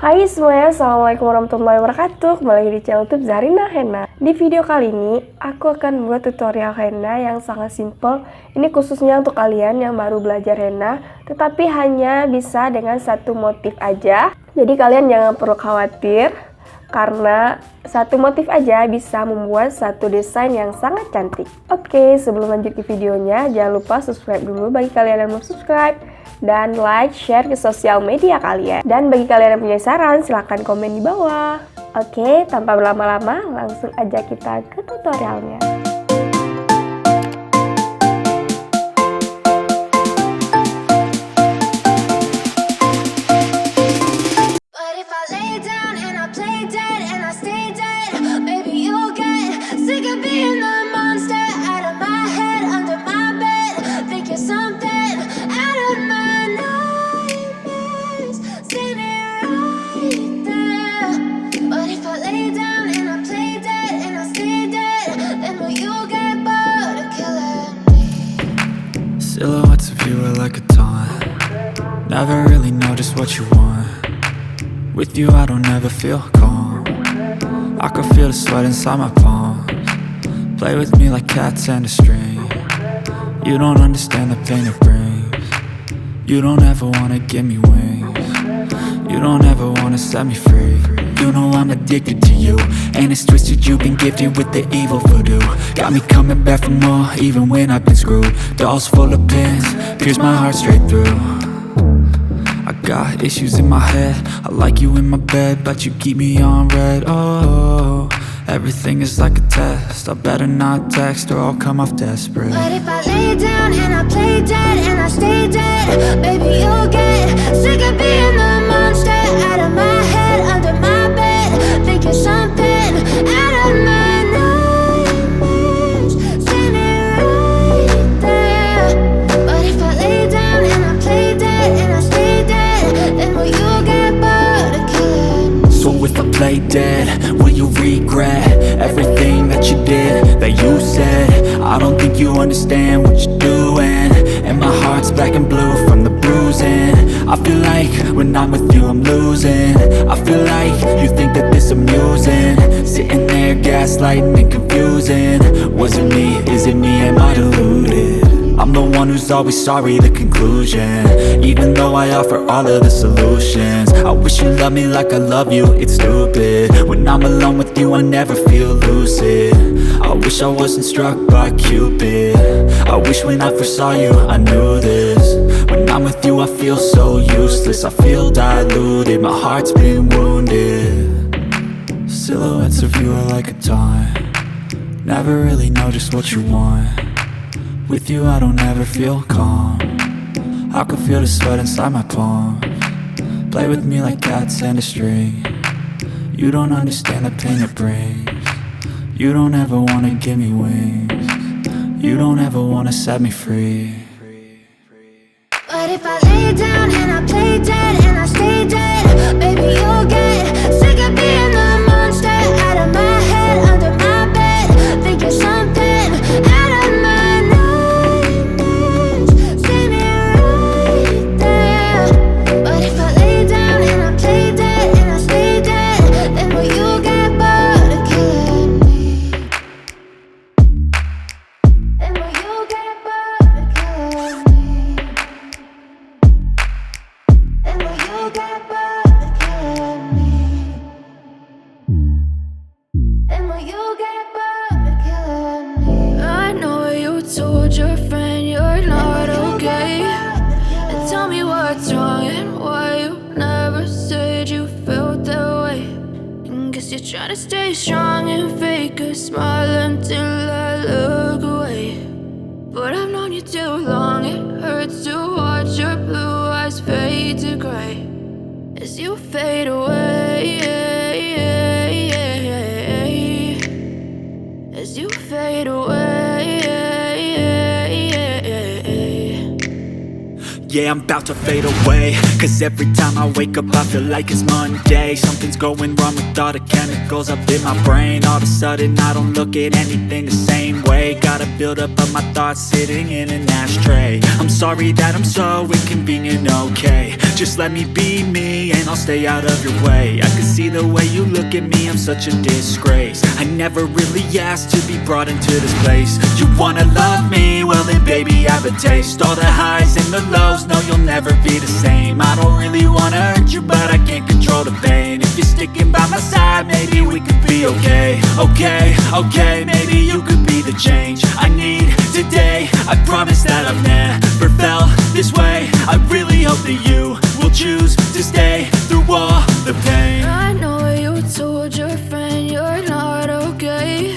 Hai semuanya, Assalamualaikum warahmatullahi wabarakatuh. Kembali lagi di channel YouTube Zarina Henna. Di video kali ini, aku akan membuat tutorial henna yang sangat simple. Ini khususnya untuk kalian yang baru belajar henna, tetapi hanya bisa dengan satu motif aja. Jadi kalian jangan perlu khawatir, karena satu motif aja bisa membuat satu desain yang sangat cantik. Oke, sebelum lanjut ke videonya, jangan lupa subscribe dulu bagi kalian yang belum subscribe. Dan like, share ke sosial media kalian. Dan bagi kalian yang punya saran, silahkan komen di bawah. Oke, tanpa berlama-lama, langsung aja kita ke tutorialnya. Silhouettes of you are like a taunt. Never really know just what you want. With you I don't ever feel calm. I can feel the sweat inside my palms. Play with me like cats and a string. You don't understand the pain it brings. You don't ever wanna give me wings. You don't ever wanna set me free. You know I'm addicted to you, and it's twisted, you've been gifted with the evil voodoo. Got me coming back for more, even when I've been screwed. Dolls full of pins, pierce my heart straight through. I got issues in my head, I like you in my bed, but you keep me on red. Oh, everything is like a test, I better not text or I'll come off desperate. But if I lay down and I play dead and I stay dead, baby you'll get sick of being the monster out of my head, under my bed, thinking something out of my nightmares, standing right there. But if I lay down and I play dead and I stay dead, then will you get bored of killing me? So if I play dead, will you regret everything that you did, that you said? I don't think you understand what you're doing, and my heart's black and blue from the bruising. I feel like when I'm with you I'm losing. I feel like you think that this amusing, sitting there gaslighting and confusing. Was it me? Is it me? Am I deluded? I'm the one who's always sorry, the conclusion, even though I offer all of the solutions. I wish you loved me like I love you, it's stupid. When I'm alone with you I never feel lucid. I wish I wasn't struck by Cupid. I wish when I first saw you I knew this. When I'm with you I feel so useless, I feel diluted, my heart's been wounded. Silhouettes of you are like a taunt. Never really know just what you want. With you I don't ever feel calm. I can feel the sweat inside my palms. Play with me like cats and a string. You don't understand the pain it brings. You don't ever wanna give me wings. You don't ever wanna set me free. But if I lay down and I play dead and I stay dead, baby you'll get sick of being the monster out of my head, under my bed, thinking something out of my nightmares, standing right there. But if I lay down and I play dead and I stay dead, then will you get bored of killing me? Then will you get bored of killing me? Then will you get bored of killing me? Then will you get bored of killing me? I know you told your friend you're not okay, and tell me what's wrong and why you never said you felt that way. And guess you're trying to stay strong and fake a smile until I look away. But I've known you too long, it hurts to watch your blue eyes fade to gray as you fade away, as you fade away. yeah, I'm about to fade away. Cause every time I wake up I feel like it's Monday. Something's going wrong with all the chemicals up in my brain. All of a sudden I don't look at anything the same way. Gotta build up of my thoughts sitting in an ashtray. I'm sorry that I'm so inconvenient, okay. Just let me be me and I'll stay out of your way. I can see the way you look at me, I'm such a disgrace. I never really asked to be brought into this place. You wanna love me? Well then baby, have a taste. All the highs and the lows, no you'll never be the same. I don't really wanna hurt you, but I can't control the pain. If you're sticking by my side, maybe we could be okay. Okay, maybe you could be the change I need today. I promise that I've never felt this way. I really hope that you will choose to stay through all the pain. I know you told your friend you're not okay,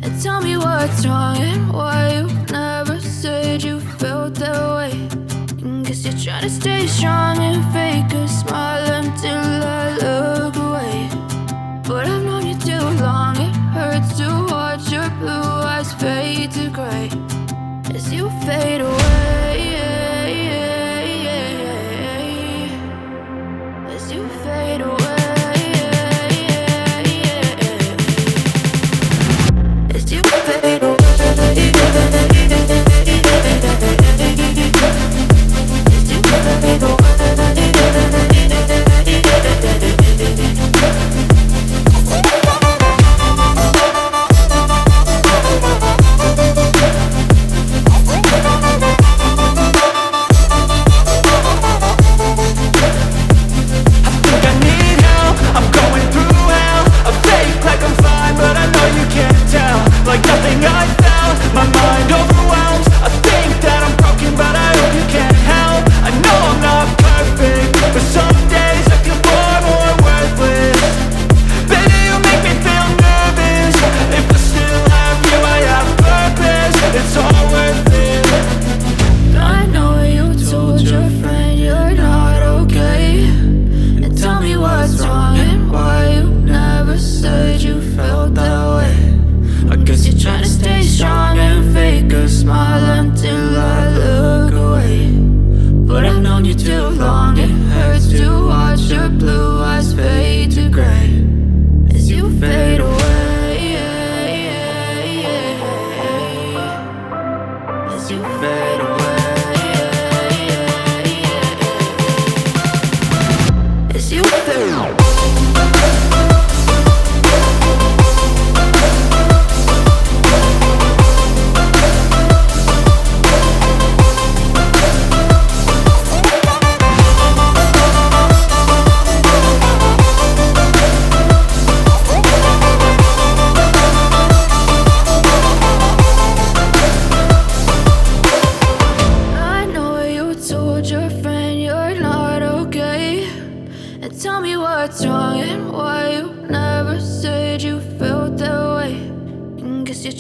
and tell me what's wrong and why you never said you felt that way. Guess you're trying to stay strong and fake a smile until I look away. But I've known you too long, it hurts to watch your blue eyes fade to gray as you fade away. As you fade away. As you fade away.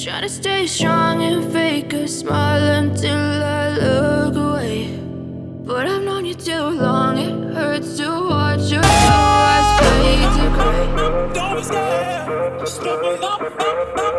Try to stay strong and fake a smile until I look away. But I've known you too long, it hurts to watch your eyes fade to gray. Don't be scared, just don't be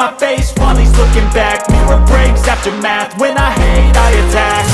my face while he's looking back. Mirror breaks after math. When I hate, I attack.